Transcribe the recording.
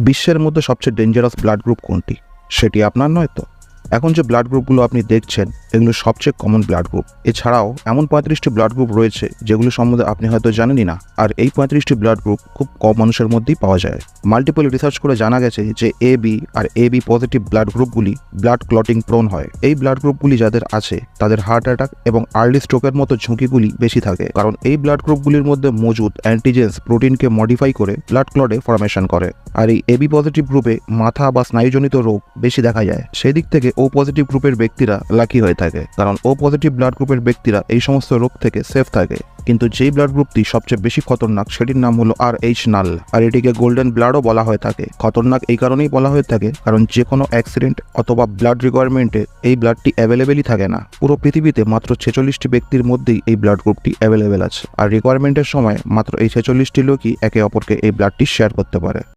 বিশ্বের মধ্যে সবচেয়ে ডেঞ্জারাস ব্লাড গ্রুপ কোনটি? সেটি আপনার নয় তো? এখন যে ব্লাড গ্রুপগুলো আপনি দেখছেন এগুলো সবচেয়ে কমন ব্লাড গ্রুপ। এছাড়াও এমন 35টি ব্লাড গ্রুপ রয়েছে যেগুলো সম্বন্ধে আপনি হয়তো জানেনই না। আর এই 35টি ব্লাড গ্রুপ খুব কম মানুষের মধ্যেই পাওয়া যায়। মাল্টিপল রিসার্চ করে জানা গেছে যে এবি আর এবি পজিটিভ ব্লাড গ্রুপগুলি ব্লাড ক্লটিং প্রোন হয়। এই ব্লাড গ্রুপগুলি যাদের আছে তাদের হার্ট অ্যাটাক এবং আর্লি স্ট্রোকের মতো ঝুঁকিগুলি বেশি থাকে, কারণ এই ব্লাড গ্রুপগুলির মধ্যে মজুদ অ্যান্টিজেন্স প্রোটিনকে মডিফাই করে ব্লাড ক্লটে ফরমেশন করে। আর এই এবি পজিটিভ গ্রুপে মাথা বা স্নায়ুজনিত রোগ বেশি দেখা যায়। সেদিক থেকে ও পজিটিভ গ্রুপের ব্যক্তিরা লাকি হয়ে থাকে, কারণ ও পজিটিভ ব্লাড গ্রুপের ব্যক্তিরা এই সমস্ত রোগ থেকে সেফ থাকে। কিন্তু যেই ব্লাড গ্রুপটি সবচেয়ে বেশি খতরনাক সেটির নাম হলো RH নাল, আর এটিকে গোল্ডেন ব্লাডও বলা হয়ে থাকে। খতরনাক এই কারণেই বলা হয়ে থাকে কারণ যে কোনো অ্যাক্সিডেন্ট অথবা ব্লাড রিকোয়ারমেন্টে এই ব্লাডটি অ্যাভেলেবেলই থাকে না। পুরো পৃথিবীতে মাত্র 46টি ব্যক্তির মধ্যেই এই ব্লাড গ্রুপটি অ্যাভেলেবেল আছে, আর রিকোয়ারমেন্টের সময় মাত্র এই 46টি লোকই একে অপরকে এই ব্লাডটি শেয়ার করতে পারে।